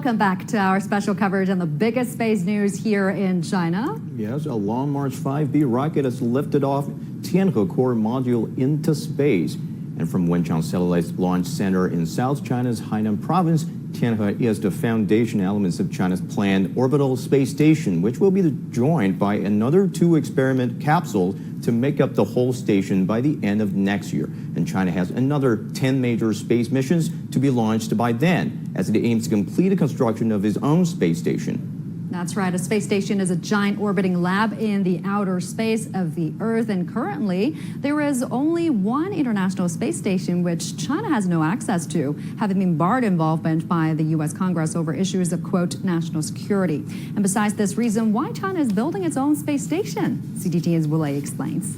Welcome back to our special coverage on the biggest space news here in China. Yes, a Long March 5B rocket has lifted off Tianhe core module into space. And from Wenchang Satellite Launch Center in South China's Hainan province, Tianhe is the foundation elements of China's planned orbital space station, which will be joined by another 2 experiment capsules to make up the whole station by the end of next year. And China has another 10 major space missions to be launched by then, as it aims to complete the construction of its own space station. That's right. A space station is a giant orbiting lab in the outer space of the Earth. And currently, there is only one international space station which China has no access to, having been barred involvement by the U.S. Congress over issues of, quote, national security. And besides this reason, why China is building its own space station? CGTN's Wulei explains.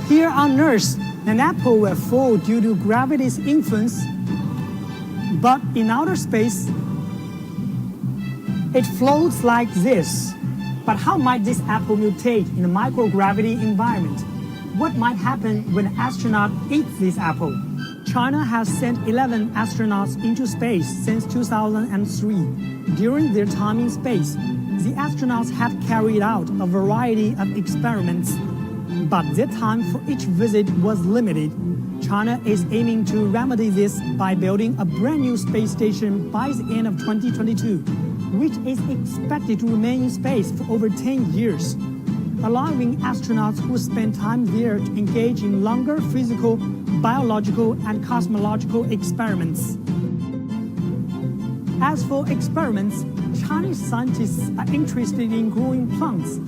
Here on Earth, an apple will fall due to gravity's influence. But in outer space, it floats like this. But how might this apple mutate in a microgravity environment? What might happen when an astronaut eats this apple? China has sent 11 astronauts into space since 2003. During their time in space, the astronauts have carried out a variety of experiments. But their time for each visit was limited. China is aiming to remedy this by building a brand new space station by the end of 2022, which is expected to remain in space for over 10 years, allowing astronauts who spend time there to engage in longer physical, biological, and cosmological experiments. As for experiments, Chinese scientists are interested in growing plants.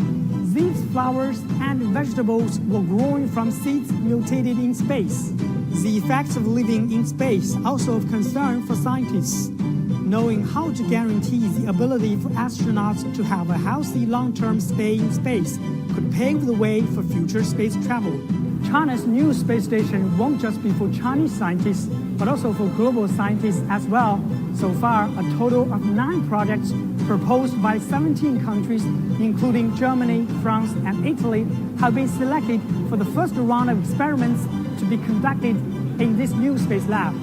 These flowers and vegetables were grown from seeds mutated in space. The effects of living in space are also of concern for scientists. Knowing how to guarantee the ability for astronauts to have a healthy long-term stay in space could pave the way for future space travel. China's new space station won't just be for Chinese scientists, but also for global scientists as well. So far, a total of 9 projects proposed by 17 countries, including Germany, France, and Italy, have been selected for the first round of experiments to be conducted in this new space lab.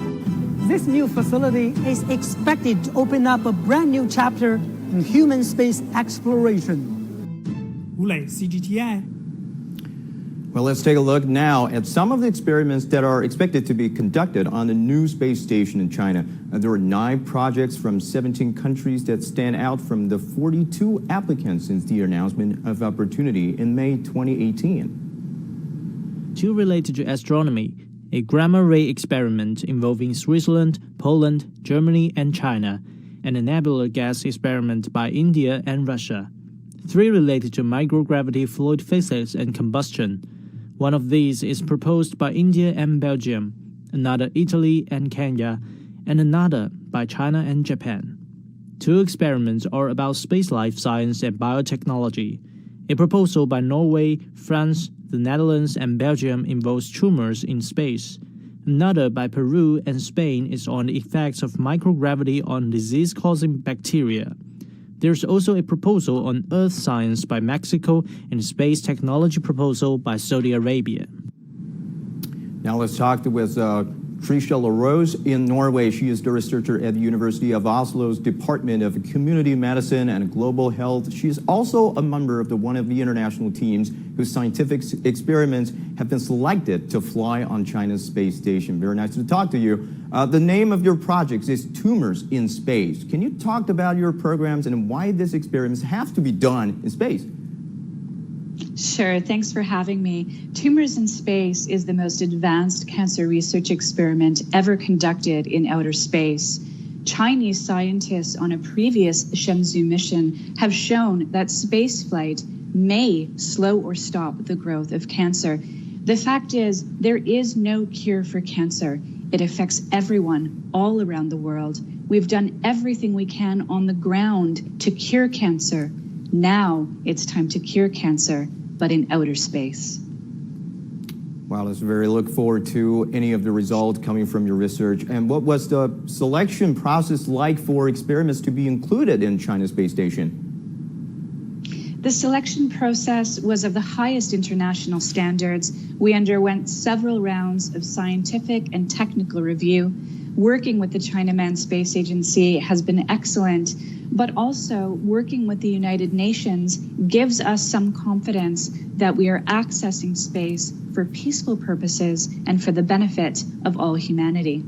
This new facility is expected to open up a brand new chapter in human space exploration. Wulei, CGTN. Well, let's take a look now at some of the experiments that are expected to be conducted on the new space station in China. There are 9 projects from 17 countries that stand out from the 42 applicants since the announcement of opportunity in May 2018. 2 related to astronomy, a gamma ray experiment involving Switzerland, Poland, Germany, and China, and a nebular gas experiment by India and Russia. 3 related to microgravity fluid physics and combustion. One of these is proposed by India and Belgium, another Italy and Kenya, and another by China and Japan. 2 experiments are about space life science and biotechnology. A proposal by Norway, France, the Netherlands, and Belgium involves tumors in space. Another by Peru and Spain is on the effects of microgravity on disease-causing bacteria. There's also a proposal on Earth science by Mexico and a space technology proposal by Saudi Arabia. Now let's talk with Tricia LaRose in Norway. She is the researcher at the University of Oslo's Department of Community Medicine and Global Health. She is also a member of one of the international teams whose scientific experiments have been selected to fly on China's space station. Very nice to talk to you. The name of your project is Tumors in Space. Can you talk about your programs and why these experiments have to be done in space? Sure, thanks for having me. Tumors in Space is the most advanced cancer research experiment ever conducted in outer space. Chinese scientists on a previous Shenzhou mission have shown that spaceflight may slow or stop the growth of cancer. The fact is, there is no cure for cancer. It affects everyone all around the world. We've done everything we can on the ground to cure cancer. Now it's time to cure cancer, but in outer space. Wow, let's very look forward to any of the results coming from your research. And what was the selection process like for experiments to be included in China's space station? The selection process was of the highest international standards. We underwent several rounds of scientific and technical review. Working with the China Manned Space Agency has been excellent, but also working with the United Nations gives us some confidence that we are accessing space for peaceful purposes and for the benefit of all humanity.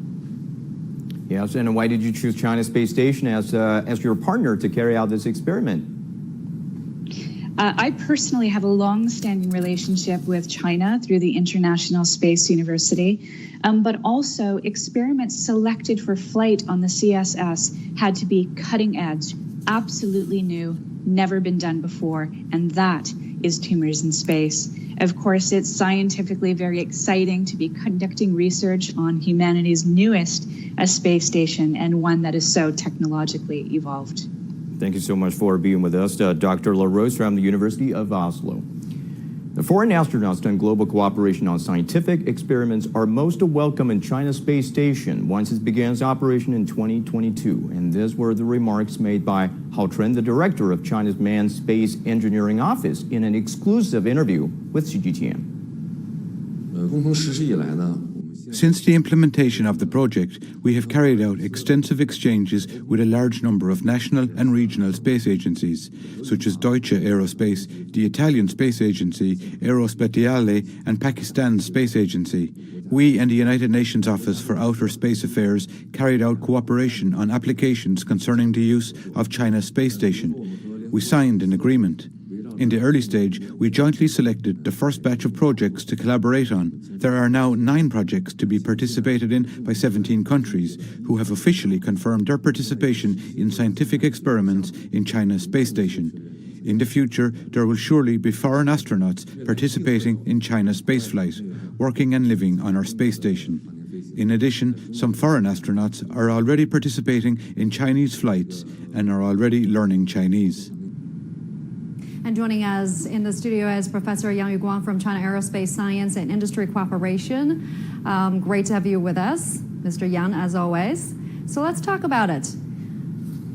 Yes, and why did you choose China Space Station as your partner to carry out this experiment? I personally have a long-standing relationship with China through the International Space University, but also experiments selected for flight on the CSS had to be cutting edge, absolutely new, never been done before, and that is tumors in space. Of course, it's scientifically very exciting to be conducting research on humanity's newest space station and one that is so technologically evolved. Thank you so much for being with us, Dr. LaRose from the University of Oslo. The foreign astronauts and global cooperation on scientific experiments are most welcome in China's space station once it begins operation in 2022. And these were the remarks made by Hao Chun, the director of China's Manned Space Engineering Office, in an exclusive interview with CGTN. Since the implementation of the project, we have carried out extensive exchanges with a large number of national and regional space agencies, such as Deutsche Aerospace, the Italian Space Agency, Aerospatiale, and Pakistan's Space Agency. We and the United Nations Office for Outer Space Affairs carried out cooperation on applications concerning the use of China's space station. We signed an agreement. In the early stage, we jointly selected the first batch of projects to collaborate on. There are now 9 projects to be participated in by 17 countries, who have officially confirmed their participation in scientific experiments in China's space station. In the future, there will surely be foreign astronauts participating in China's spaceflight, working and living on our space station. In addition, some foreign astronauts are already participating in Chinese flights and are already learning Chinese. And joining us in the studio is Professor Yang Yuguang from China Aerospace Science and Industry Cooperation. Great to have you with us, Mr. Yang, as always. So let's talk about it.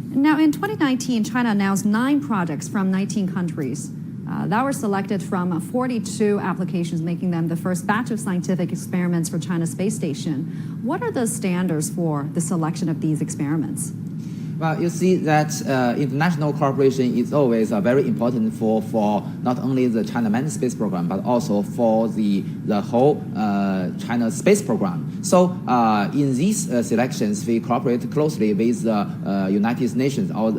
Now, in 2019, China announced 9 projects from 19 countries that were selected from 42 applications, making them the first batch of scientific experiments for China's space station. What are the standards for the selection of these experiments? Well, you see that international cooperation is always very important for not only the China Manned Space Program, but also for the whole China Space Program. So in these selections, we cooperate closely with the United Nations, or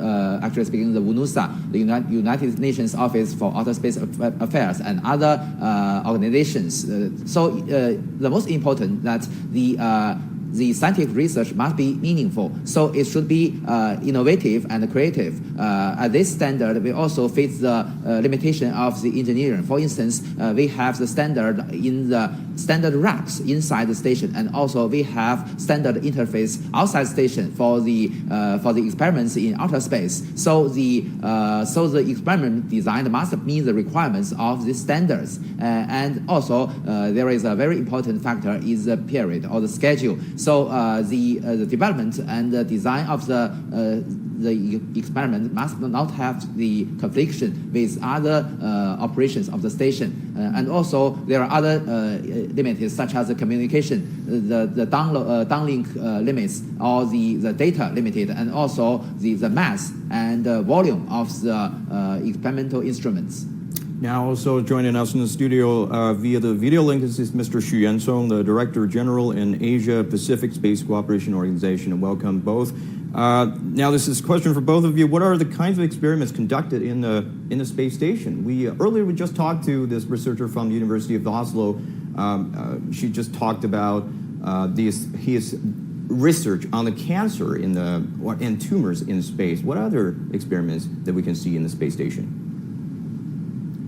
actually speaking, the UNUSA, the United Nations Office for Outer Space Affairs, and other organizations. So the most important that the scientific research must be meaningful, so it should be innovative and creative. At this standard, we also face the limitation of the engineering. For instance, we have the standard in the standard racks inside the station, and also we have standard interface outside station for the experiments in outer space. So the experiment design must meet the requirements of these standards. And also there is a very important factor is the period or the schedule. So the development and the design of the experiment must not have the confliction with other operations of the station. And also there are other limits such as the communication, the downlink limits, or the data limited, and also the mass and volume of the experimental instruments. Now also joining us in the studio via the video link is Mr. Xu Yansong, the Director General in Asia Pacific Space Cooperation Organization, and welcome both. Now this is a question for both of you. What are the kinds of experiments conducted in the space station? Earlier we just talked to this researcher from the University of Oslo. She just talked about his research on the cancer and tumors in space. What other experiments that we can see in the space station?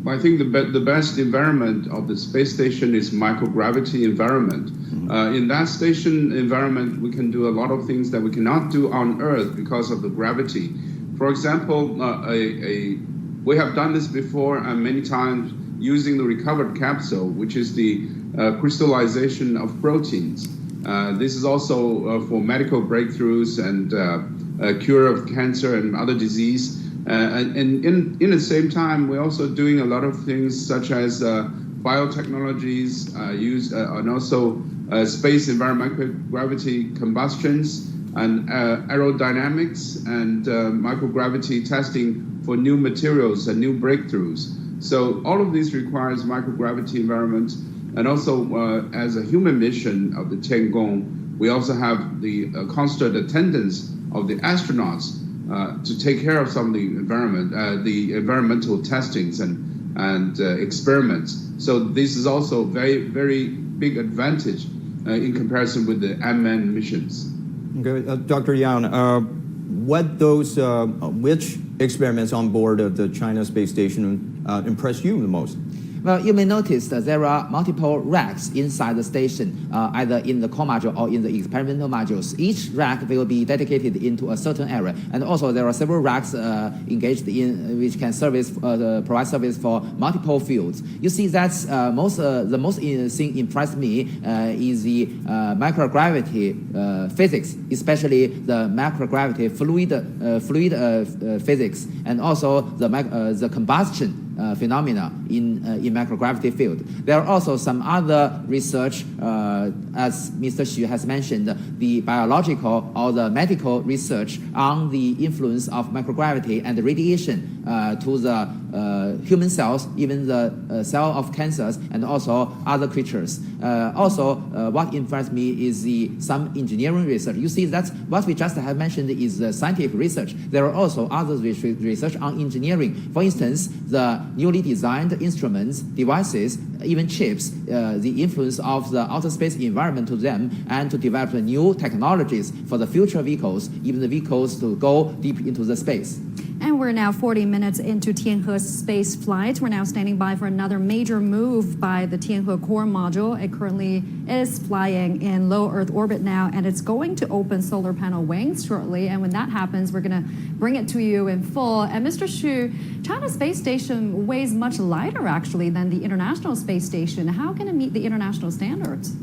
Well, I think the best environment of the space station is microgravity environment. Mm-hmm. In that station environment, we can do a lot of things that we cannot do on Earth because of the gravity. For example, we have done this before and many times using the recovered capsule, which is the crystallization of proteins. This is also for medical breakthroughs and cure of cancer and other disease. And in the same time, we're also doing a lot of things such as biotechnologies, and also space environmental gravity combustions and aerodynamics and microgravity testing for new materials and new breakthroughs. So all of this requires microgravity environment. And also as a human mission of the Tiangong, we also have the constant attendance of the astronauts to take care of some of the environmental testings and experiments. So this is also very, very big advantage in comparison with the unmanned missions. Okay, Dr. Yang, which experiments on board of the China space station impressed you the most? Well, you may notice that there are multiple racks inside the station, either in the core module or in the experimental modules. Each rack will be dedicated into a certain area, and also there are several racks engaged in which can provide service for multiple fields. You see, that's the most thing impressed me is the microgravity physics, especially the microgravity fluid physics, and also the combustion phenomena in microgravity field. There are also some other research, as Mr. Xu has mentioned, the biological or the medical research on the influence of microgravity and the radiation to the human cells, even the cell of cancers, and also other creatures. What impressed me is some engineering research. You see, that's what we just have mentioned is the scientific research. There are also other research on engineering. For instance, the newly designed instruments, devices, even chips, the influence of the outer space environment to them, and to develop new technologies for the future vehicles, even the vehicles to go deep into the space. And we're now 40 minutes into Tianhe's space flight. We're now standing by for another major move by the Tianhe core module. It currently is flying in low Earth orbit now, and it's going to open solar panel wings shortly. And when that happens, we're going to bring it to you in full. And Mr. Xu, China's space station weighs much lighter, actually, than the International Space Station. How can it meet the international standards?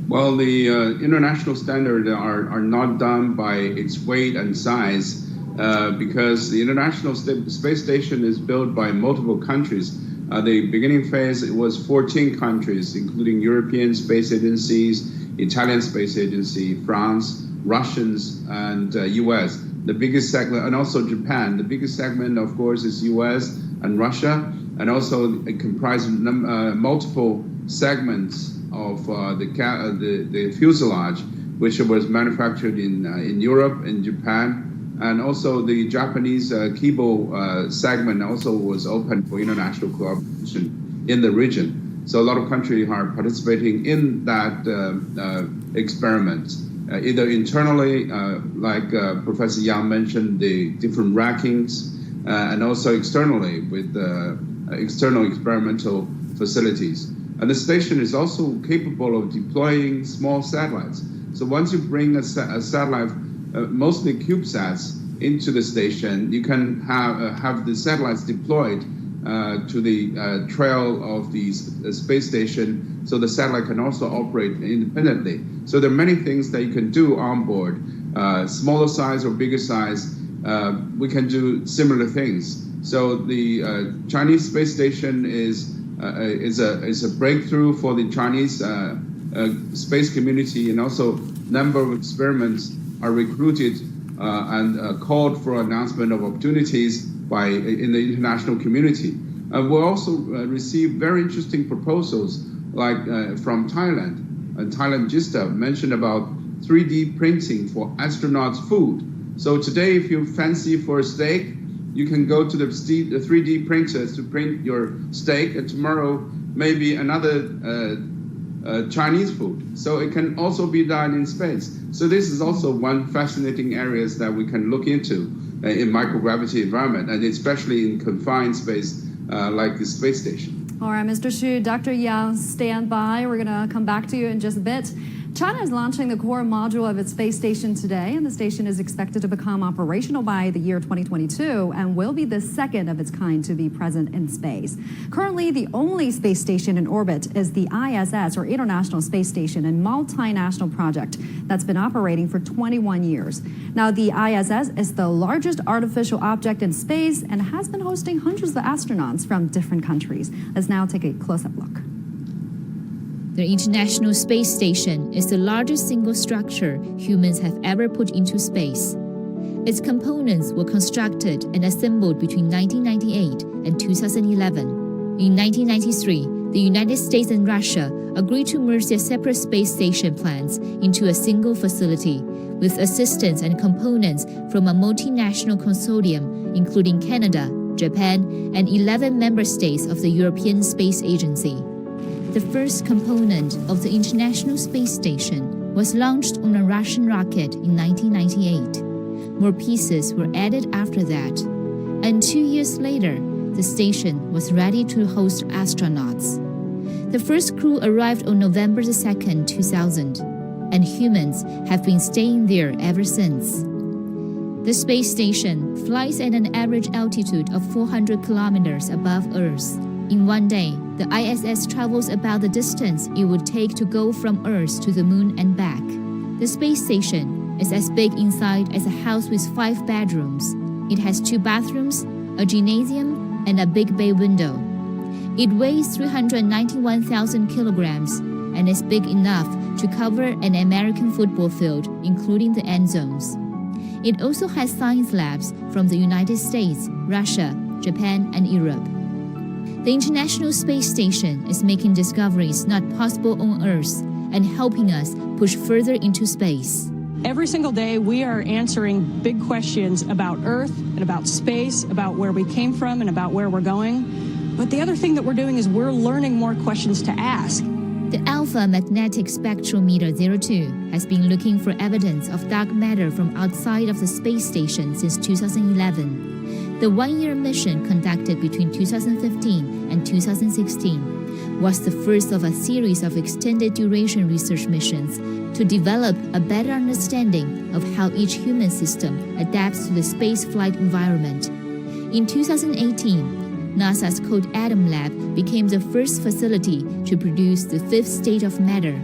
Well, the international standards are not done by its weight and size. Because the International Space Station is built by multiple countries. The beginning phase, it was 14 countries, including European space agencies, Italian space agency, France, Russians, and US. The biggest segment, and also Japan. The biggest segment, of course, is US and Russia, and also it comprises multiple segments of the fuselage, which was manufactured in Europe, in Japan. And also the Japanese Kibo segment also was open for international cooperation in the region. So a lot of countries are participating in that experiment, either internally, like Professor Yang mentioned, the different rankings, and also externally with external experimental facilities. And the station is also capable of deploying small satellites. So once you bring a satellite, mostly CubeSats, into the station, you can have the satellites deployed to the trail of the space station, so the satellite can also operate independently. So there are many things that you can do on board, smaller size or bigger size. We can do similar things. So the Chinese space station is a breakthrough for the Chinese space community, and also number of experiments are recruited and called for announcement of opportunities in the international community. We'll also receive very interesting proposals like from Thailand. Thailand just mentioned about 3D printing for astronauts' food. So today, if you fancy for a steak, you can go to the 3D printers to print your steak, and tomorrow maybe another Chinese food. So it can also be done in space. So this is also one fascinating areas that we can look into in microgravity environment, and especially in confined space like the space station. All right, Mr. Xu, Dr. Yang, stand by. We're going to come back to you in just a bit. China is launching the core module of its space station today, and the station is expected to become operational by the year 2022 and will be the second of its kind to be present in space. Currently, the only space station in orbit is the ISS, or International Space Station, a multinational project that's been operating for 21 years. Now, the ISS is the largest artificial object in space and has been hosting hundreds of astronauts from different countries. Let's now take a close-up look. The International Space Station is the largest single structure humans have ever put into space. Its components were constructed and assembled between 1998 and 2011. In 1993, the United States and Russia agreed to merge their separate space station plans into a single facility, with assistance and components from a multinational consortium, including Canada, Japan, and 11 member states of the European Space Agency. The first component of the International Space Station was launched on a Russian rocket in 1998. More pieces were added after that, and 2 years later, the station was ready to host astronauts. The first crew arrived on November 2, 2000, and humans have been staying there ever since. The space station flies at an average altitude of 400 kilometers above Earth. In one day, the ISS travels about the distance it would take to go from Earth to the Moon and back. The space station is as big inside as a house with 5 bedrooms. It has 2 bathrooms, a gymnasium, and a big bay window. It weighs 391,000 kilograms and is big enough to cover an American football field, including the end zones. It also has science labs from the United States, Russia, Japan, and Europe. The International Space Station is making discoveries not possible on Earth and helping us push further into space. Every single day, we are answering big questions about Earth and about space, about where we came from and about where we're going. But the other thing that we're doing is we're learning more questions to ask. The Alpha Magnetic Spectrometer 02 has been looking for evidence of dark matter from outside of the space station since 2011. The one-year mission conducted between 2015 and 2016 was the first of a series of extended duration research missions to develop a better understanding of how each human system adapts to the spaceflight environment. In 2018, NASA's Cold Atom Lab became the first facility to produce the 5th state of matter,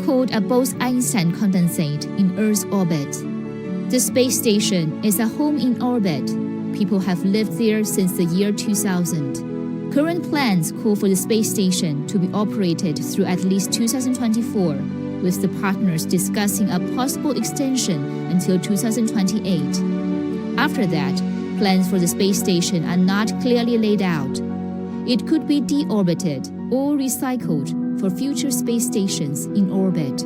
called a Bose-Einstein condensate in Earth's orbit. The space station is a home in orbit. People have lived there since the year 2000. Current plans call for the space station to be operated through at least 2024, with the partners discussing a possible extension until 2028. After that, plans for the space station are not clearly laid out. It could be deorbited or recycled for future space stations in orbit.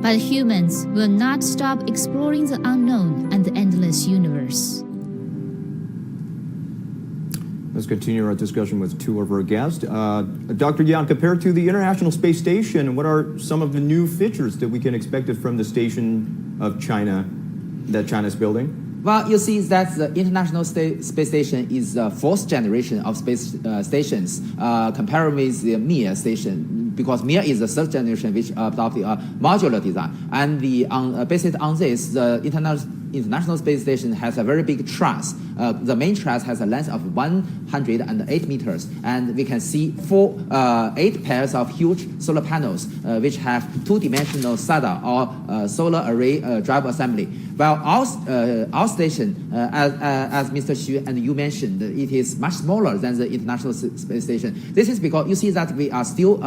But humans will not stop exploring the unknown and the endless universe. Let's continue our discussion with 2 of our guests. Dr. Yang, compared to the International Space Station, what are some of the new features that we can expect from the station of China that China's building? Well, you see that the International Space Station is the 4th generation of space stations, compared with the Mir station, because Mir is the 3rd generation which adopted a modular design. And based on this, the International Space Station has a very big truss. The main truss has a length of 108 meters, and we can see 8 pairs of huge solar panels, which have 2-dimensional SADA or solar array drive assembly. While our station, as Mr. Xu and you mentioned, it is much smaller than the International Space Station. This is because you see that we are still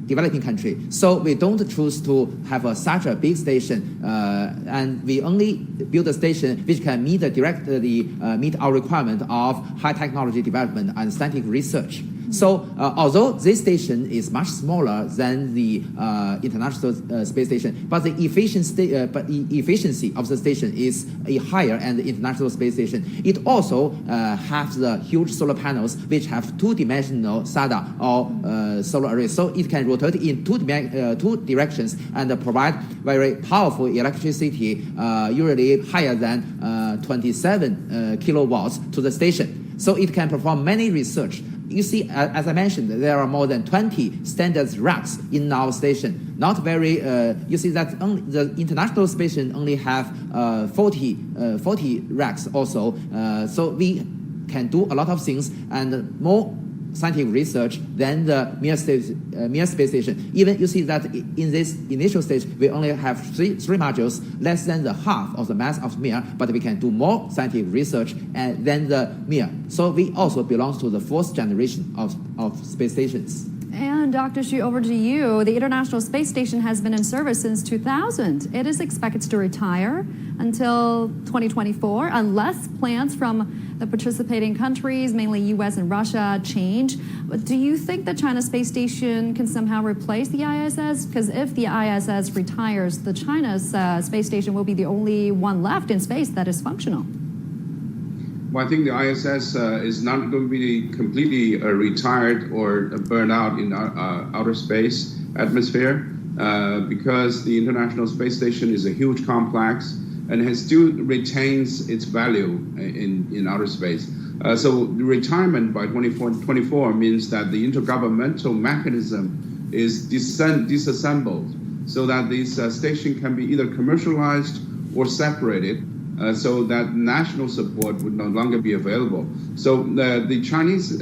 developing country. So we don't choose to have such a big station, and we only build a station which can meet our requirement of high technology development and scientific research. So although this station is much smaller than the International Space Station, but the efficiency of the station is higher than the International Space Station. It also has the huge solar panels which have 2-dimensional SADA or solar array. So it can rotate in two directions and provide very powerful electricity, usually higher than 27 kilowatts to the station. So it can perform many research. You see, as I mentioned, there are more than 20 standard racks in our station. Not very, you see that only the International Station only have 40 racks also. So we can do a lot of things and more scientific research than the Mir space station. Even you see that in this initial stage, we only have three modules, less than the half of the mass of Mir, but we can do more scientific research than the Mir. So we also belong to the fourth generation of space stations. And Dr. Xu, over to you. The International Space Station has been in service since 2000. It is expected to retire until 2024 unless plans from the participating countries, mainly US and Russia, change. But do you think that China's space station can somehow replace the ISS? Because if the ISS retires, the China's space station will be the only one left in space that is functional. Well, I think the ISS is not going to be completely retired or burned out in outer space atmosphere because the International Space Station is a huge complex and still retains its value in outer space. So the retirement by 2024 means that the intergovernmental mechanism is disassembled so that this station can be either commercialized or separated. So that national support would no longer be available. So the Chinese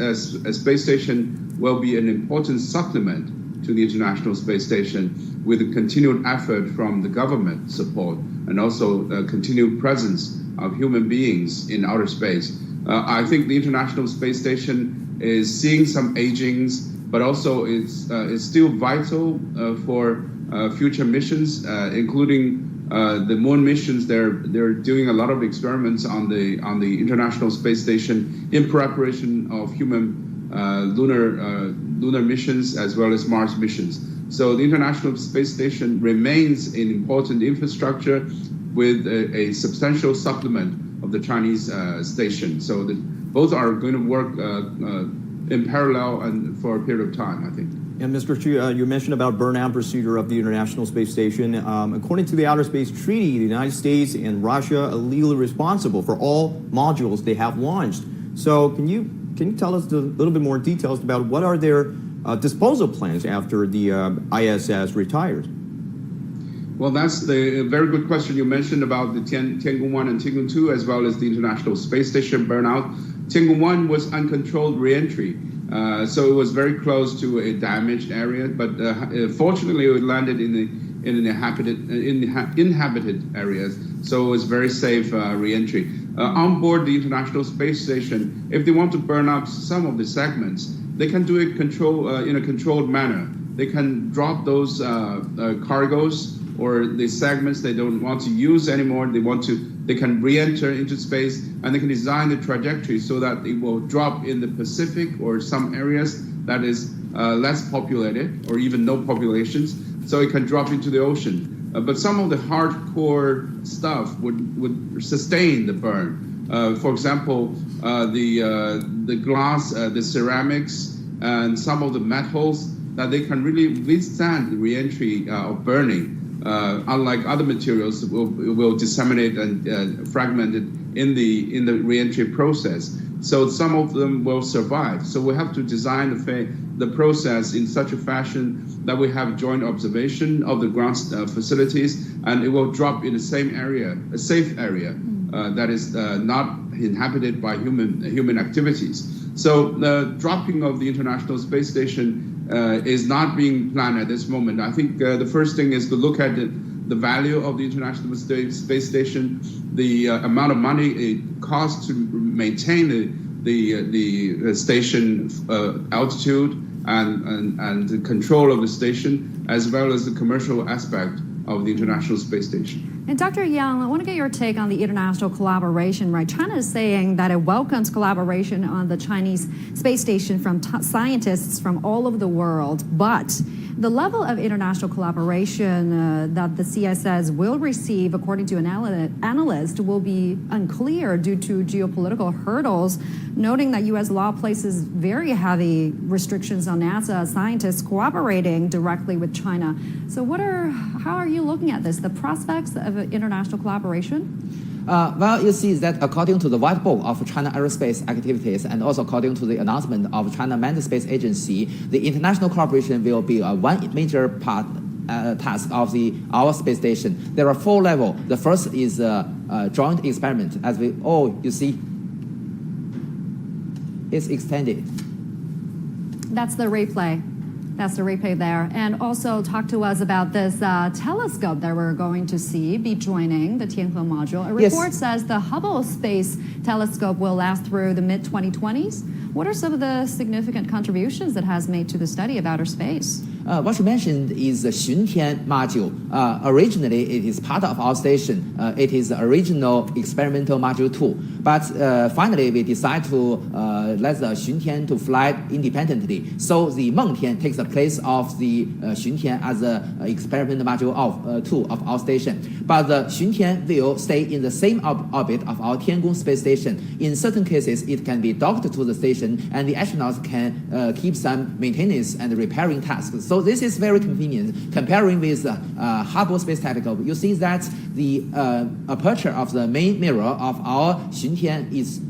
space station will be an important supplement to the International Space Station with a continued effort from the government support and also a continued presence of human beings in outer space. I think the International Space Station is seeing some agings, but also it's still vital for future missions, including the moon missions. They're doing a lot of experiments on the International Space Station in preparation of human lunar missions as well as Mars missions. So the International Space Station remains an important infrastructure with a substantial supplement of the Chinese station. So both are going to work in parallel and for a period of time, I think. And Mr. Xu, you mentioned about burnout procedure of the International Space Station. According to the Outer Space Treaty, the United States and Russia are legally responsible for all modules they have launched. So can you tell us a little bit more details about what are their disposal plans after the ISS retires? Well, that's a very good question you mentioned about the Tiangong 1 and Tiangong 2, as well as the International Space Station burnout. Tiangong 1 was uncontrolled reentry. So it was very close to a damaged area, but fortunately it landed in inhabited areas, so it was very safe re-entry. On board the International Space Station, if they want to burn up some of the segments, they can do it in a controlled manner. They can drop those cargoes or the segments they don't want to use anymore. They can re-enter into space, and they can design the trajectory so that it will drop in the Pacific or some areas that is less populated or even no populations, so it can drop into the ocean. But some of the hardcore stuff would sustain the burn. For example, the glass, the ceramics, and some of the metals that they can really withstand the re-entry of burning. Unlike other materials, will disseminate and fragment it in the re-entry process. So some of them will survive. So we have to design the process in such a fashion that we have joint observation of the ground facilities, and it will drop in the same area, a safe area that is not inhabited by human activities. So the dropping of the International Space Station is not being planned at this moment. I think the first thing is to look at the value of the International Space Station, the amount of money it costs to maintain the station altitude and the control of the station, as well as the commercial aspect of the International Space Station. And Dr. Yang, I want to get your take on the international collaboration, right? China is saying that it welcomes collaboration on the Chinese space station from scientists from all over the world, but the level of international collaboration that the CSS will receive, according to an analyst, will be unclear due to geopolitical hurdles, noting that U.S. law places very heavy restrictions on NASA scientists cooperating directly with China. So how are you looking at this, the prospects of international collaboration? Well, you see that according to the White Book of China Aerospace Activities and also according to the announcement of China Manned Space Agency, the international cooperation will be one major task of our space station. There are 4 levels. The first is joint experiment, as you see, it's extended. That's the replay. That's the replay there. And also talk to us about this telescope that we're going to see be joining the Tianhe module. A report says the Hubble Space Telescope will last through the mid-2020s. What are some of the significant contributions that has made to the study of outer space? What you mentioned is the Tianhe module. Originally, it is part of our station. It is the original experimental module 2. But finally, we decided to let the Tianhe to fly independently. So the Mengtian takes the place of the Tianhe as the experimental module of 2 of our station. But the Tianhe will stay in the same orbit of our Tiangong space station. In certain cases, it can be docked to the station, and the astronauts can keep some maintenance and repairing tasks. So this is very convenient. Comparing with the Hubble Space Telescope, you see that the aperture of the main mirror of our Tianhe is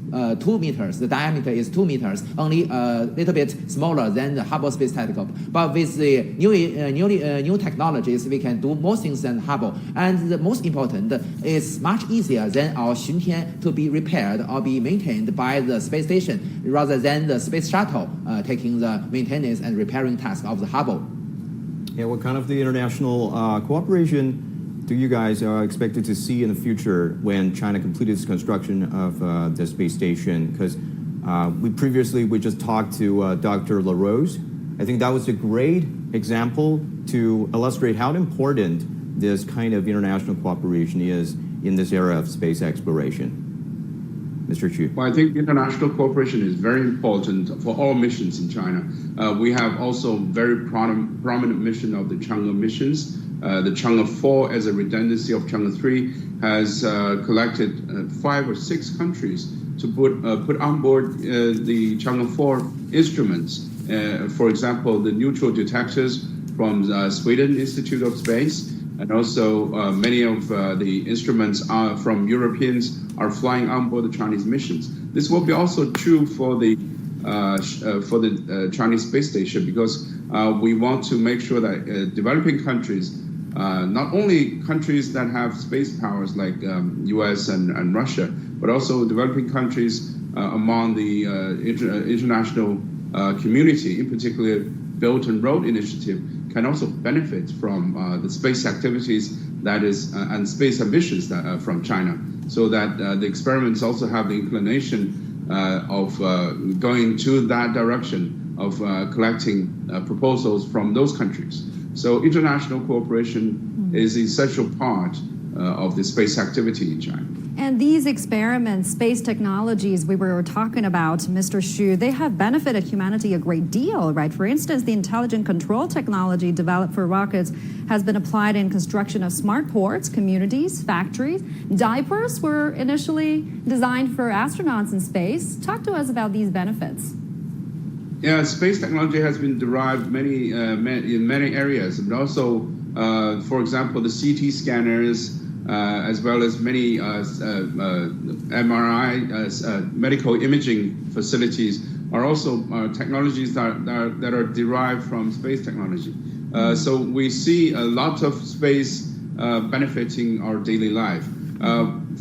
2 meters. The diameter is 2 meters, only a little bit smaller than the Hubble Space Telescope. But with the new technologies, we can do more things than Hubble. And the most important is much easier than our Tianhe to be repaired or be maintained by the space station, rather than the space shuttle taking the maintenance and repairing task of the Hubble. Yeah, what kind of the international cooperation do you guys are expected to see in the future when China completed its construction of the space station? Because we just talked to Dr. LaRose. I think that was a great example to illustrate how important this kind of international cooperation is in this era of space exploration. Mr. Xu. Well, I think international cooperation is very important for all missions in China. We have also very prominent mission of the Chang'e missions. The Chang'e 4, as a redundancy of Chang'e 3, has collected 5 or 6 countries to put on board the Chang'e 4 instruments. For example, the neutral detectors from Sweden Institute of Space, and also many of the instruments from Europeans are flying on board the Chinese missions. This will be also true for the Chinese space station, because we want to make sure that developing countries, not only countries that have space powers like US and Russia, but also developing countries among the international community, in particular Belt and Road Initiative, can also benefit from the space activities and space ambitions from China, so that the experiments also have the inclination of going to that direction of collecting proposals from those countries. So international cooperation is an essential part of the space activity in China. And these experiments, space technologies we were talking about, Mr. Xu, they have benefited humanity a great deal, right? For instance, the intelligent control technology developed for rockets has been applied in construction of smart ports, communities, factories. Diapers were initially designed for astronauts in space. Talk to us about these benefits. Yeah, space technology has been derived in many areas, and also, for example, the CT scanners, as well as many MRI, medical imaging facilities, are also technologies that are derived from space technology. So we see a lot of space benefiting our daily life.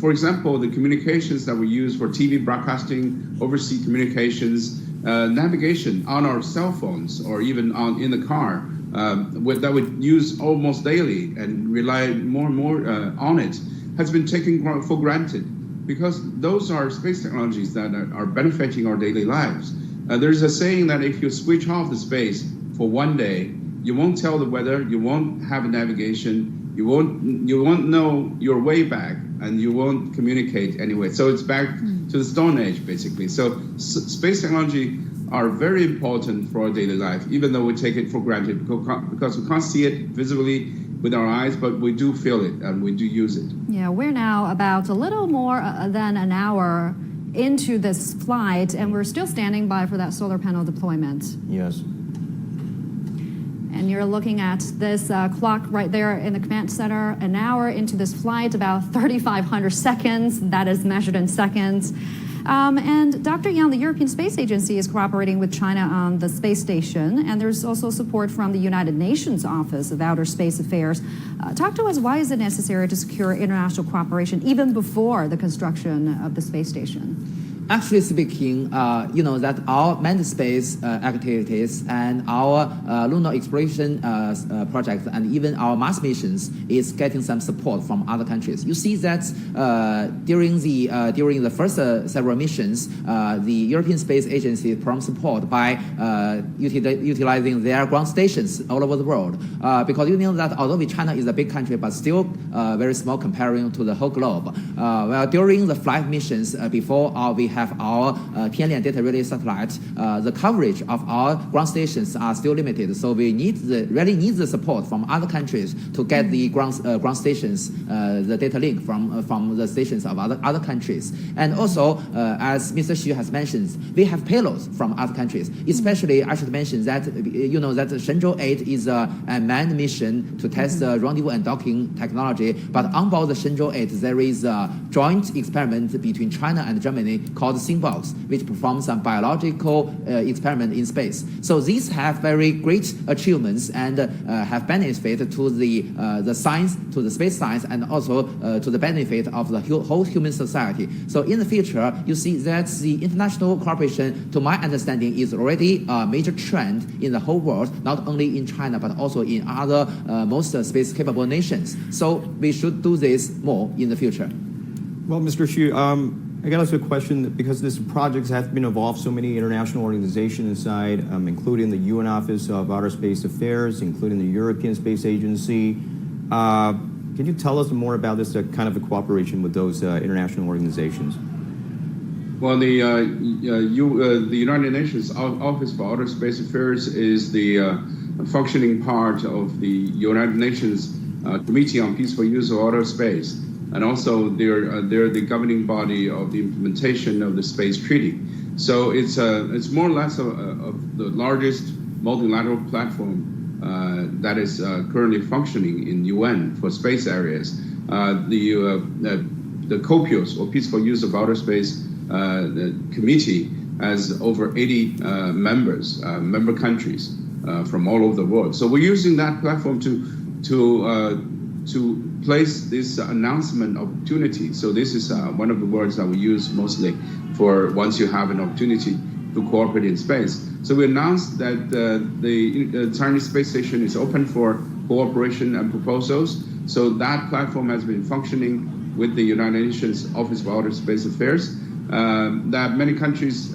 For example, the communications that we use for TV broadcasting, overseas communications, navigation on our cell phones, or even in the car, that we use almost daily and rely more and more on it, has been taken for granted, because those are space technologies that are benefiting our daily lives. There's a saying that if you switch off the space for one day, you won't tell the weather, you won't have a navigation, you won't know your way back, and you won't communicate anyway. So it's back to the Stone Age, basically. So space technology are very important for our daily life, even though we take it for granted, because we can't see it visibly with our eyes, but we do feel it and we do use it. Yeah, we're now about a little more than an hour into this flight, and we're still standing by for that solar panel deployment. Yes. And And you're looking at this clock right there in the command center, an hour into this flight, about 3,500 seconds. That is measured in seconds. And Dr. Yang, the European Space Agency is cooperating with China on the space station, and there's also support from the United Nations Office of Outer Space Affairs. Talk to us, why is it necessary to secure international cooperation even before the construction of the space station? Actually speaking, that our manned space activities and our lunar exploration projects and even our Mars missions is getting some support from other countries. You see that during the first several missions, the European Space Agency provides support by utilizing their ground stations all over the world. Because you know that although China is a big country, but still very small comparing to the whole globe. During the flight missions before we have our Tianhe data relay satellite, the coverage of our ground stations are still limited. So we really need the support from other countries to get the ground stations, the data link from the stations of other countries. And also, as Mr. Xu has mentioned, we have payloads from other countries. Especially, I should mention that that Shenzhou 8 is a manned mission to test rendezvous and docking technology. But on board the Shenzhou 8, there is a joint experiment between China and Germany called Singbox, which performs some biological experiment in space. So these have very great achievements and have benefit to the science, to the space science, and also to the benefit of the whole human society. So in the future, you see that the international cooperation, to my understanding, is already a major trend in the whole world, not only in China, but also in other most space-capable nations. So we should do this more in the future. Well, Mr. Xu, I got to ask a question, because this project has been involved so many international organizations inside, including the UN Office of Outer Space Affairs, including the European Space Agency. Can you tell us more about this kind of a cooperation with those international organizations? Well, the United Nations Office for Outer Space Affairs is the functioning part of the United Nations Committee on Peaceful Use of Outer Space. And also, they're the governing body of the implementation of the Space Treaty. So it's more or less of the largest multilateral platform that is currently functioning in UN for space areas. The COPIOS, or Peaceful Use of Outer Space Committee, has over 80 member countries from all over the world. So we're using that platform to place this announcement opportunity. So this is one of the words that we use mostly for once you have an opportunity to cooperate in space. So we announced that the Chinese space station is open for cooperation and proposals. So that platform has been functioning with the United Nations Office for Outer Space Affairs. That many countries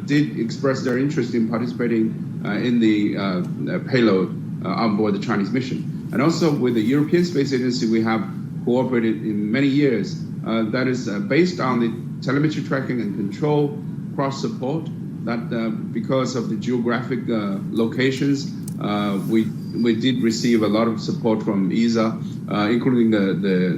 did express their interest in participating in the payload on board the Chinese mission. And also with the European Space Agency, we have cooperated in many years. That is based on the telemetry tracking and control cross-support, that because of the geographic locations, we did receive a lot of support from ESA, including the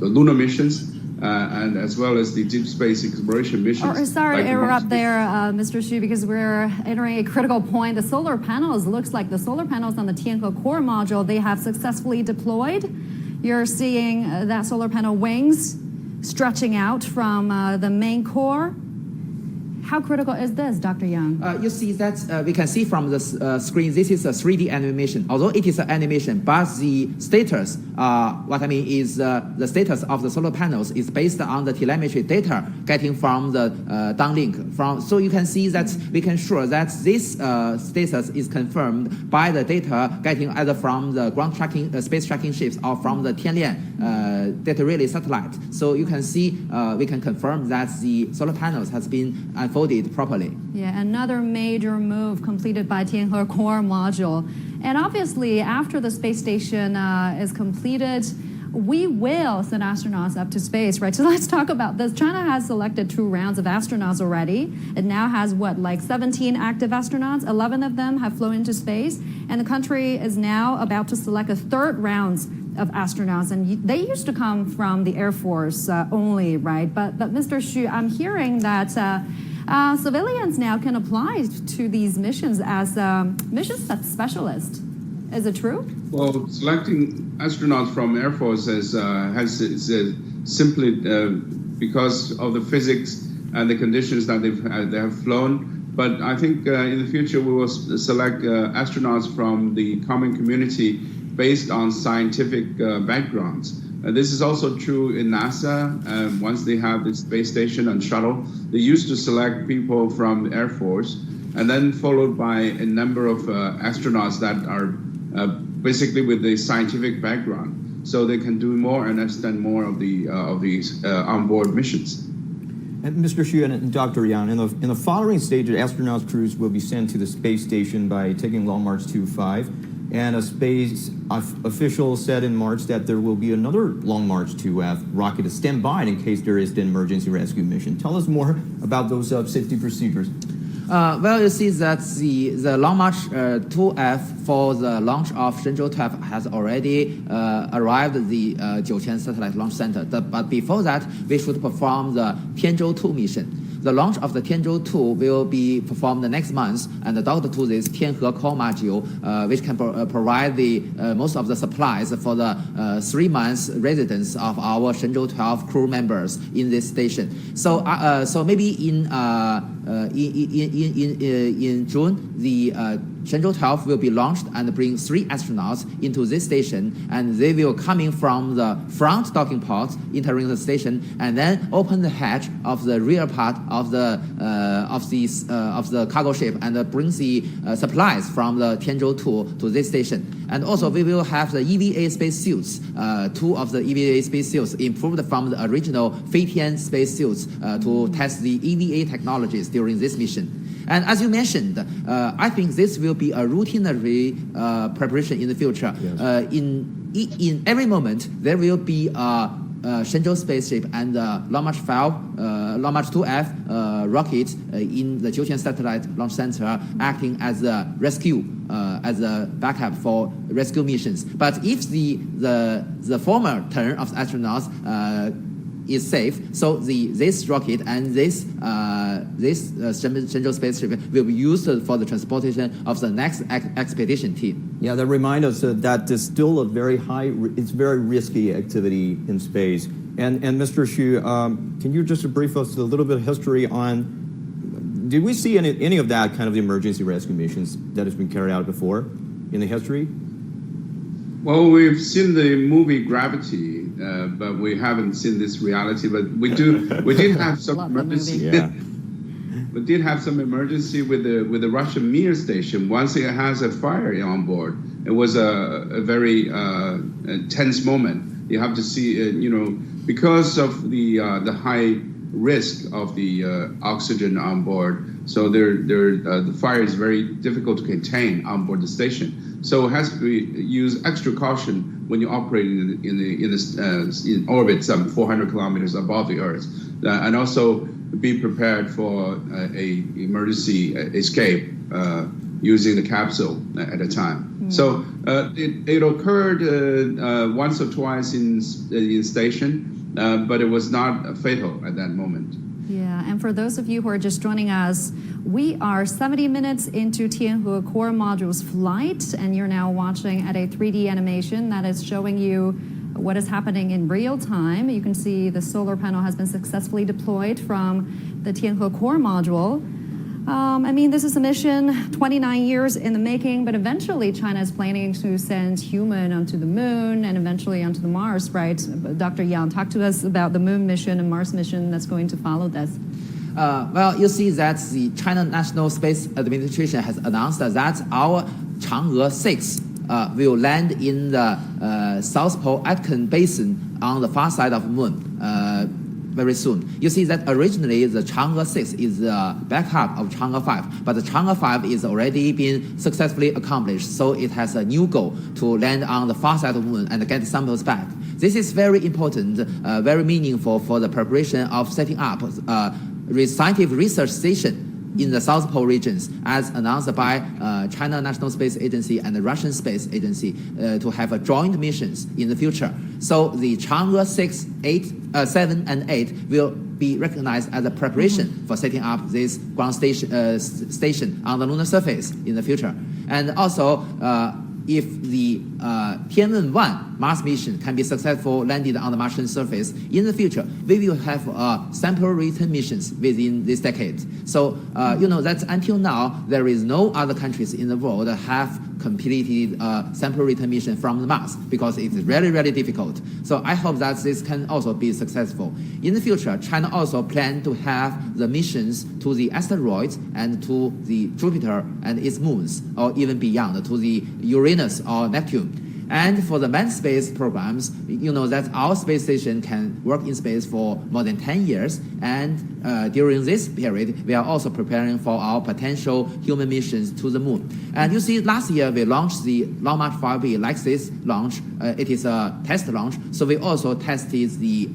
lunar missions, and as well as the deep space exploration missions. Sorry to interrupt there, Mr. Xu, because we're entering a critical point. The solar panels, looks like the solar panels on the Tianhe core module, they have successfully deployed. You're seeing that solar panel wings stretching out from the main core. How critical is this, Dr. Yang? You see that we can see from the screen, this is a 3D animation. Although it is an animation, but the status, what I mean is the status of the solar panels is based on the telemetry data getting from the downlink. So you can see that we can ensure that this status is confirmed by the data getting either from the ground tracking, space tracking ships, or from the Tianhe data relay satellite. So you can see, we can confirm that the solar panels has been unfolded properly. Yeah, another major move completed by Tianhe core module. And obviously, after the space station is completed, we will send astronauts up to space, right? So let's talk about this. China has selected 2 rounds of astronauts already. It now has, 17 active astronauts. 11 of them have flown into space. And the country is now about to select a 3rd round of astronauts. And they used to come from the Air Force only, right? But Mr. Xu, I'm hearing that civilians now can apply to these missions as mission specialists. Is it true? Well, selecting astronauts from Air Force is simply because of the physics and the conditions that they have flown. But I think in the future we will select astronauts from the common community based on scientific backgrounds. This is also true in NASA. Once they have the space station and shuttle, they used to select people from the Air Force, and then followed by a number of astronauts that are basically with the scientific background, so they can do more and understand more of these onboard missions. And Mr. Xu and Dr. Yang, in the following stage, astronauts crews will be sent to the space station by taking Long March 2-5. And a space official said in March that there will be another Long March 2F rocket to stand by in case there is the emergency rescue mission. Tell us more about those safety procedures. Well, you see that the Long March 2F for the launch of Shenzhou 12 has already arrived at the Tianhe Satellite Launch Center. But before that, we should perform the Tianzhou 2 mission. The launch of the Tianzhou 2 will be performed the next month, and docked to this Tianhe core module, which can provide the most of the supplies for the 3 months residence of our Shenzhou 12 crew members in this station. So, so maybe in June, the Shenzhou 12 will be launched and bring 3 astronauts into this station, and they will coming from the front docking port, entering the station, and then open the hatch of the rear part of the cargo ship and bring the supplies from the Tianzhou 2 to this station. And also we will have the EVA space suits, 2 of the EVA space suits improved from the original Feitian space suits to test the EVA technologies during this mission. And as you mentioned, I think this will be a routinary preparation in the future. Yes. In every moment, there will be a Shenzhou spaceship and Long March 2F rocket in the Tianhe Satellite Launch Center acting as a rescue, as a backup for rescue missions. But if the former turn of astronauts is safe, so this rocket and this Shenzhou spaceship will be used for the transportation of the next expedition team. Yeah, that reminds us that it's still a very very risky activity in space. And Mr. Xu, can you just brief us a little bit of history on, did we see any of that kind of emergency rescue missions that has been carried out before in the history? Well, we've seen the movie Gravity, but we haven't seen this reality. But we did have some emergency. Yeah. We did have some emergency with the Russian Mir station. Once it has a fire on board, it was a very tense moment. You have to see, because of the high risk of the oxygen on board. So the fire is very difficult to contain on board the station. So it has to be use extra caution when you operate in orbit some 400 kilometers above the Earth, and also be prepared for a emergency escape using the capsule at a time. So it occurred once or twice in station, but it was not fatal at that moment. Yeah, and for those of you who are just joining us, we are 70 minutes into Tianhe core module's flight, and you're now watching at a 3D animation that is showing you what is happening in real time. You can see the solar panel has been successfully deployed from the Tianhe core module. I mean, this is a mission 29 years in the making, but eventually China is planning to send human onto the moon and eventually onto the Mars, right? Dr. Yang, talk to us about the moon mission and Mars mission that's going to follow this. Well, you see that the China National Space Administration has announced that our Chang'e 6 will land in the South Pole Aitken Basin on the far side of the moon very soon. You see that originally the Chang'e 6 is the backup of Chang'e 5, but the Chang'e 5 is already been successfully accomplished, so it has a new goal to land on the far side of the moon and get samples back. This is very important, very meaningful for the preparation of setting up scientific research station in the South Pole regions, as announced by China National Space Agency and the Russian Space Agency to have a joint missions in the future. So the Chang'e 6, 7, and 8 will be recognized as a preparation for setting up this ground station on the lunar surface in the future. And also, if the Tianhe-1 Mars mission can be successful landed on the Martian surface, in the future, we will have sample return missions within this decade. So, you know, that until now, there is no other countries in the world that have completed sample return mission from the Mars because it's really, really difficult. So I hope that this can also be successful. In the future, China also plans to have the missions to the asteroids and to the Jupiter and its moons, or even beyond, to the Uranus or Neptune. And for the manned space programs, you know that our space station can work in space for more than 10 years. And during this period, we are also preparing for our potential human missions to the moon. And you see, last year we launched the Long March 5B like this launch. It is a test launch. So we also tested the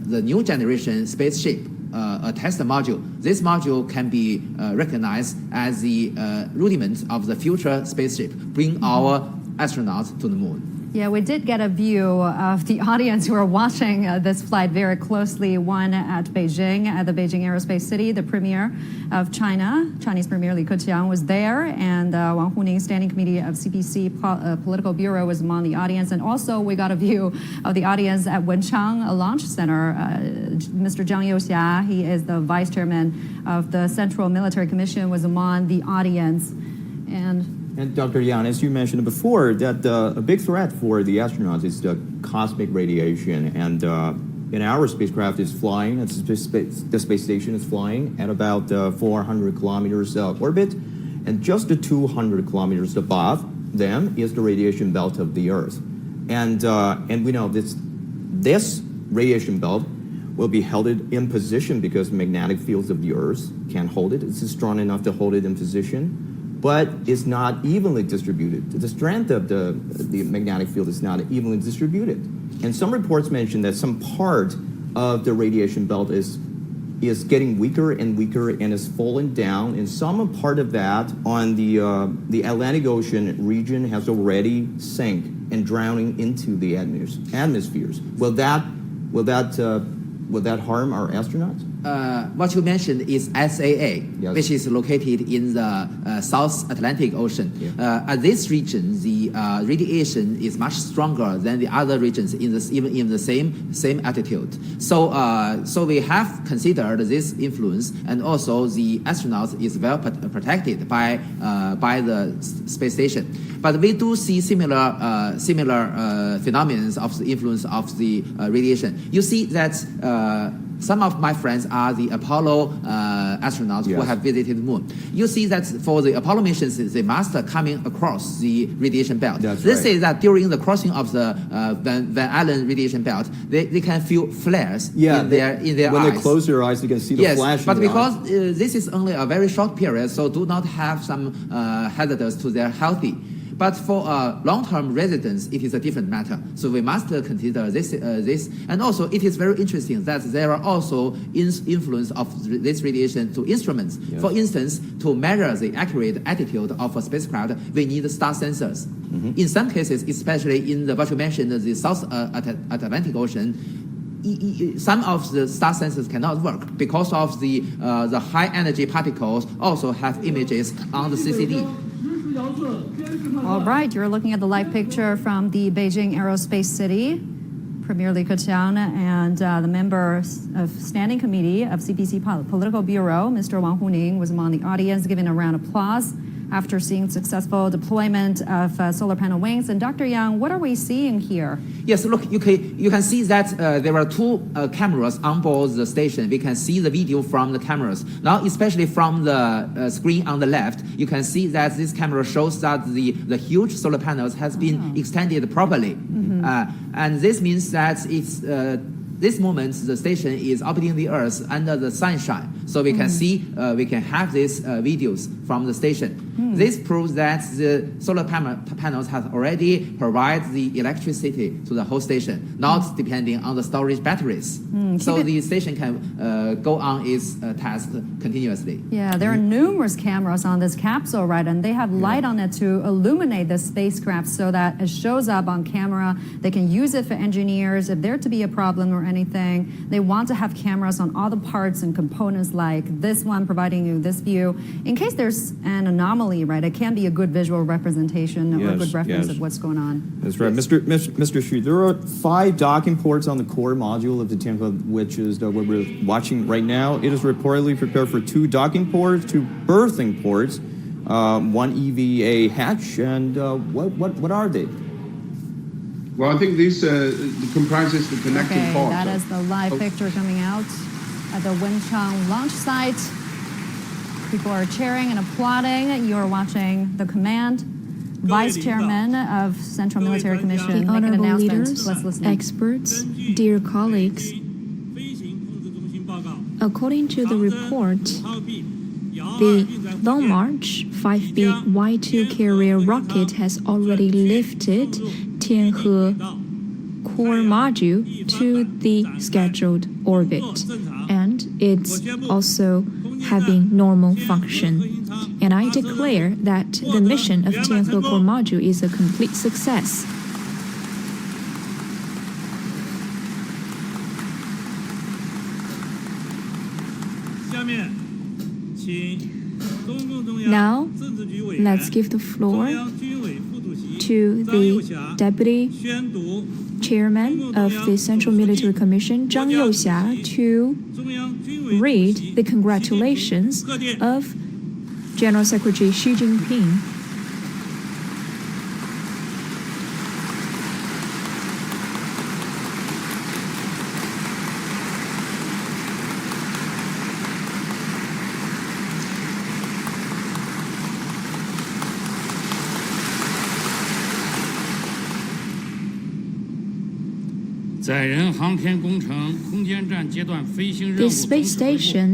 new generation spaceship, a test module. This module can be recognized as the rudiment of the future spaceship, bring our astronauts to the moon. Yeah, we did get a view of the audience who are watching this flight very closely. One at Beijing, at the Beijing Aerospace City, the premier of China, Chinese Premier Li Keqiang was there, and Wang Huning, Standing Committee of CPC Political Bureau, was among the audience. And also we got a view of the audience at Wenchang Launch Center. Mr. Zhang Youxia, he is the vice chairman of the Central Military Commission, was among the audience. And Dr. Yang, as you mentioned before, that a big threat for the astronauts is the cosmic radiation. And our spacecraft is flying, the space station is flying at about 400 kilometers orbit. And just the 200 kilometers above them is the radiation belt of the Earth. And we know this radiation belt will be held in position because magnetic fields of the Earth can't hold it. It's strong enough to hold it in position, but it's not evenly distributed. The strength of the magnetic field is not evenly distributed. And some reports mention that some part of the radiation belt is getting weaker and weaker and is falling down. And some part of that on the Atlantic Ocean region has already sank and drowning into the atmospheres. Will that harm our astronauts? What you mentioned is SAA, yes, which is located in the South Atlantic Ocean. Yeah. At this region, the radiation is much stronger than the other regions even in the same altitude. So we have considered this influence, and also the astronauts is well protected by the space station. But we do see similar phenomena of the influence of the radiation. You see that some of my friends are the Apollo astronauts, yes, who have visited the moon. You see that for the Apollo missions, they must coming across the radiation belt. They say that during the crossing of the Van Allen radiation belt, they can feel flares in their eyes. When they close their eyes, they can see the flashing. But because this is only a very short period, so do not have some hazards to their healthy. But for long-term residents, it is a different matter. So we must consider this. And also, it is very interesting that there are also influence of this radiation to instruments. Yes. For instance, to measure the accurate attitude of a spacecraft, we need star sensors. Mm-hmm. In some cases, especially in what you mentioned, the South Atlantic Ocean, some of the star sensors cannot work because of the high energy particles also have images on the CCD. All right, you're looking at the live picture from the Beijing Aerospace City. Premier Li Keqiang and the member of Standing Committee of CPC Political Bureau, Mr. Wang Huning, was among the audience, giving a round of applause after seeing successful deployment of solar panel wings. And Dr. Yang, what are we seeing here? Yes, look, you can see that there are two cameras on board the station. We can see the video from the cameras. Now, especially from the screen on the left, you can see that this camera shows that the huge solar panels has been extended properly. Mm-hmm. And this means that it's this moment the station is orbiting the Earth under the sunshine. So we can see, we can have these videos from the station. This proves that the solar panels have already provided the electricity to the whole station, not depending on the storage batteries. So the station can go on its task continuously. Yeah, there are numerous cameras on this capsule, right? And they have light on it to illuminate the spacecraft so that it shows up on camera. They can use it for engineers. If there to be a problem or anything, they want to have cameras on all the parts and components like this one, providing you this view. In case there's an anomaly, right, it can be a good visual representation or a good reference of what's going on. That's right. Mr. Xu, there are 5 docking ports on the core module of the Tianhe, which is what we're watching right now. It is reportedly prepared for 2 docking ports, 2 berthing ports, 1 EVA hatch, and what are they? Well, I think this comprises the connecting part. That is the live picture coming out at the Wenchang launch site. People are cheering and applauding. You're watching the command. Vice Chairman of Central Military Commission make an announcement. Let's listen. Experts, dear colleagues, according to the report, the Long March 5B Y2 carrier rocket has already lifted Tianhe core module to the scheduled orbit, and it's also having normal function. And I declare that the mission of Tianhe core module is a complete success. Now, let's give the floor to the Deputy Chairman of the Central Military Commission, Zhang Youxia, to read the congratulations of General Secretary Xi Jinping. The space station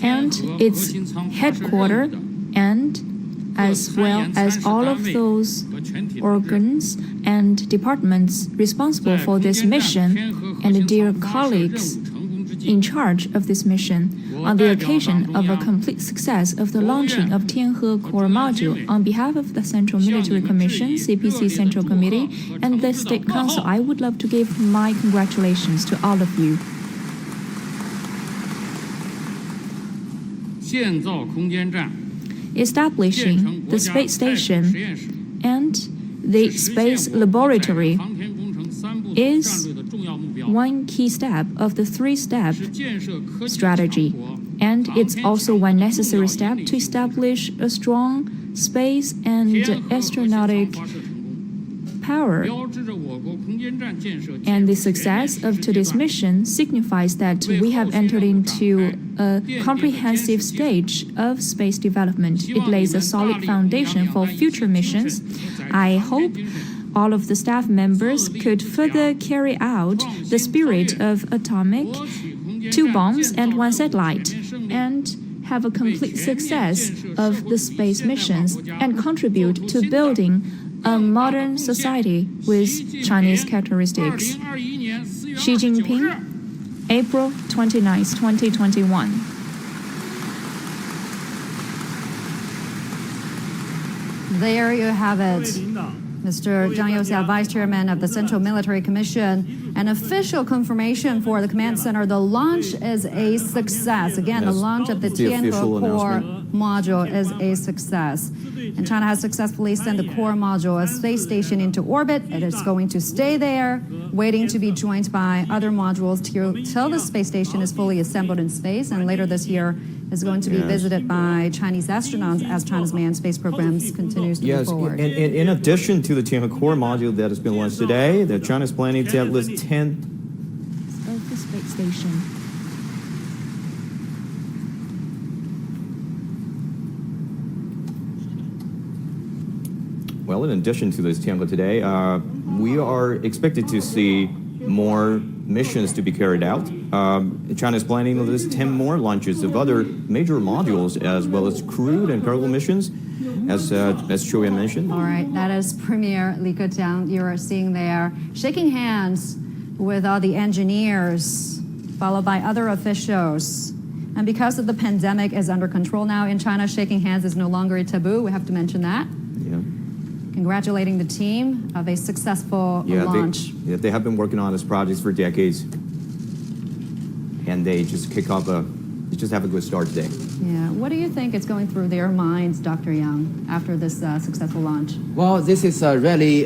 and its headquarters, and as well as all of those organs and departments responsible for this mission, and dear colleagues in charge of this mission, on the occasion of a complete success of the launching of Tianhe core module, on behalf of the Central Military Commission, CPC Central Committee, and the State Council, I would love to give my congratulations to all of you. Establishing the space station and the space laboratory is one key step of the 3-step strategy, and it's also one necessary step to establish a strong space and astronautic power. And the success of today's mission signifies that we have entered into a comprehensive stage of space development. It lays a solid foundation for future missions. I hope all of the staff members could further carry out the spirit of atomic, 2 bombs and 1 satellite, and have a complete success of the space missions and contribute to building a modern society with Chinese characteristics. Xi Jinping, April 29, 2021. There you have it. Mr. Zhang Youxia, Vice Chairman of the Central Military Commission, an official confirmation for the command center. The launch is a success. Again, the launch of the Tianhe core module is a success. And China has successfully sent the core module, a space station, into orbit. It is going to stay there, waiting to be joined by other modules till the space station is fully assembled in space. And later this year is going to be visited by Chinese astronauts as China's manned space programs continues to move forward. And in addition to the Tianhe core module that has been launched today, that China is planning to at least 10 of the space station. Well, in addition to this Tianhe today, we are expected to see more missions to be carried out. China is planning at least 10 more launches of other major modules, as well as crewed and cargo missions, as Shuya mentioned. All right, that is Premier Li Keqiang. You are seeing there, shaking hands with all the engineers, followed by other officials. And because of the pandemic is under control now in China, shaking hands is no longer a taboo. We have to mention that. Congratulating the team of a successful launch. They have been working on this project for decades. and they just just have a good start today. Yeah. What do you think is going through their minds, Dr. Yang, after this successful launch? Well, this is a really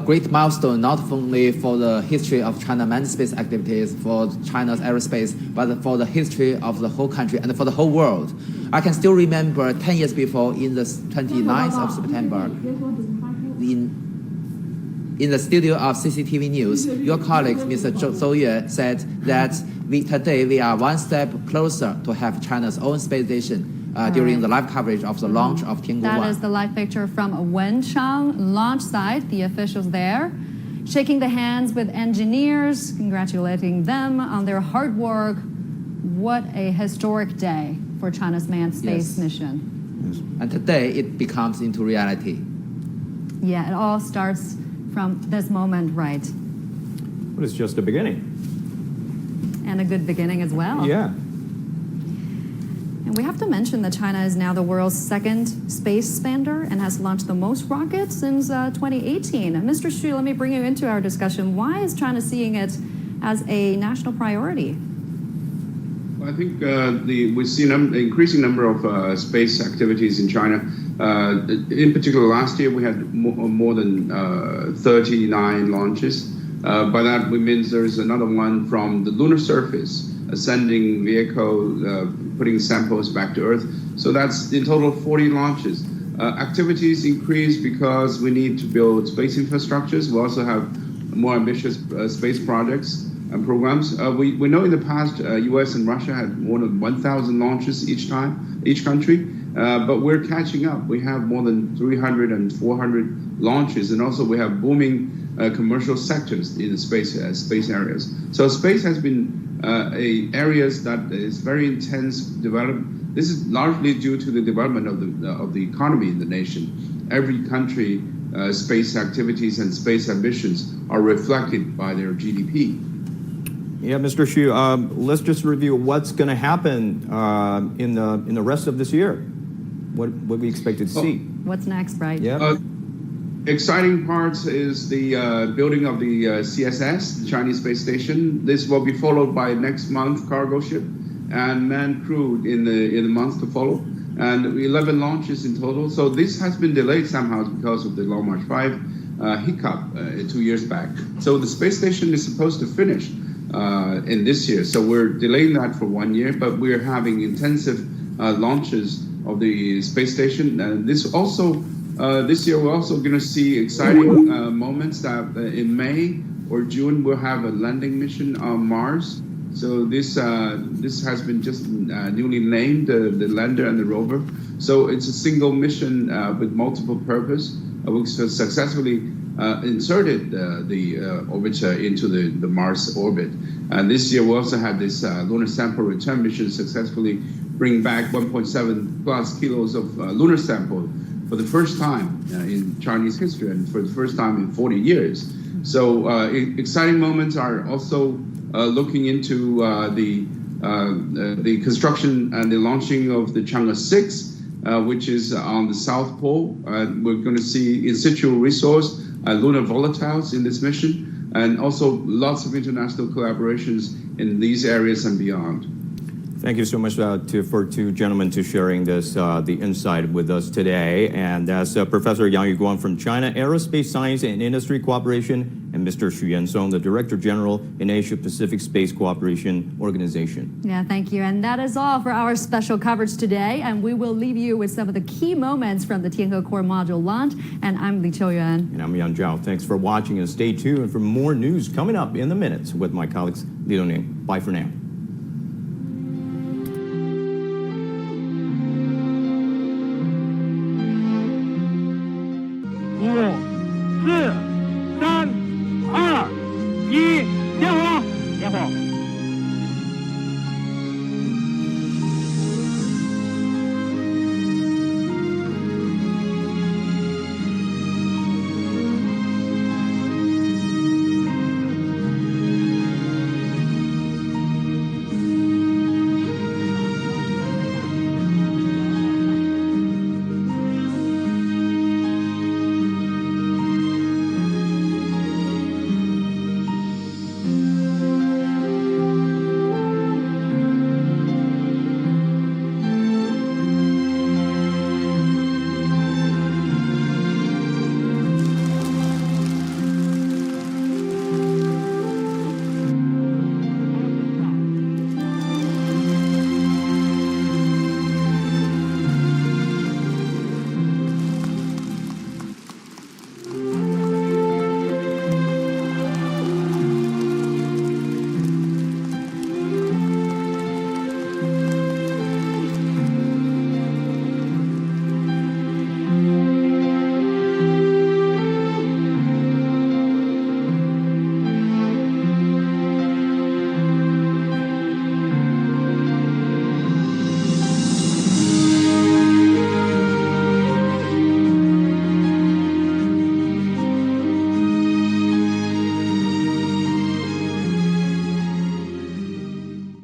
great milestone, not only for the history of China manned space activities, for China's aerospace, but for the history of the whole country and for the whole world. I can still remember 10 years before, in the 29th of September, in the studio of CCTV News, your colleague, Mr. Zhou Yue, said that today we are one step closer to have China's own space station during the live coverage of the launch of Tianhe 1. That is the live picture from Wenchang launch site. The officials there shaking the hands with engineers, congratulating them on their hard work. What a historic day for China's manned space mission. Yes. And today it becomes into reality. Yeah, it all starts from this moment, right? But it's just the beginning. And a good beginning as well. Yeah. And we have to mention that China is now the world's second space spender and has launched the most rockets since 2018. Mr. Xu, let me bring you into our discussion. Why is China seeing it as a national priority? I think we see an increasing number of space activities in China. In particular, last year we had more than 39 launches. By that, we mean there's another one from the lunar surface, ascending vehicle, putting samples back to Earth. So that's in total 40 launches. Activities increase because we need to build space infrastructures. We also have more ambitious space projects and programs. We know in the past, US and Russia had more than 1,000 launches each country, but we're catching up. We have more than 300 and 400 launches, and also we have booming commercial sectors in the space areas. So space has been areas that is very intense development. This is largely due to the development of the economy in the nation. Every country, space activities and space ambitions are reflected by their GDP. Yeah, Mr. Xu, let's just review what's going to happen in the rest of this year. What we expect to see. What's next, right? Yeah. Exciting parts is the building of the CSS, the Chinese space station. This will be followed by next month cargo ship and manned crew in the months to follow, and 11 launches in total. So this has been delayed somehow because of the Long March 5 hiccup 2 years back. So the space station is supposed to finish in this year. So we're delaying that for 1 year, but we're having intensive launches of the space station. And this year we're also going to see exciting moments that in May or June we'll have a landing mission on Mars. So this has been just newly named, the lander and the rover. So it's a single mission with multiple purpose. We successfully inserted the orbiter into the Mars orbit. And this year we also had this lunar sample return mission successfully bring back 1.7 plus kilos of lunar sample for the first time in Chinese history and for the first time in 40 years. So exciting moments are also looking into the construction and the launching of the Tianhe 6, which is on the South Pole. We're going to see in situ resource lunar volatiles in this mission, and also lots of international collaborations in these areas and beyond. Thank you so much for two gentlemen to sharing this, the insight with us today. And that's Professor Yang Yuguang from China Aerospace Science and Industry Cooperation, and Mr. Xu Yansong, the Director General in Asia Pacific Space Cooperation Organization. Yeah, thank you. And that is all for our special coverage today. And we will leave you with some of the key moments from the Tianhe core module launch. And I'm Li Qiuyuan. And I'm Yang Zhao. Thanks for watching, and stay tuned for more news coming up in the minutes with my colleagues Li Dongning. Bye for now.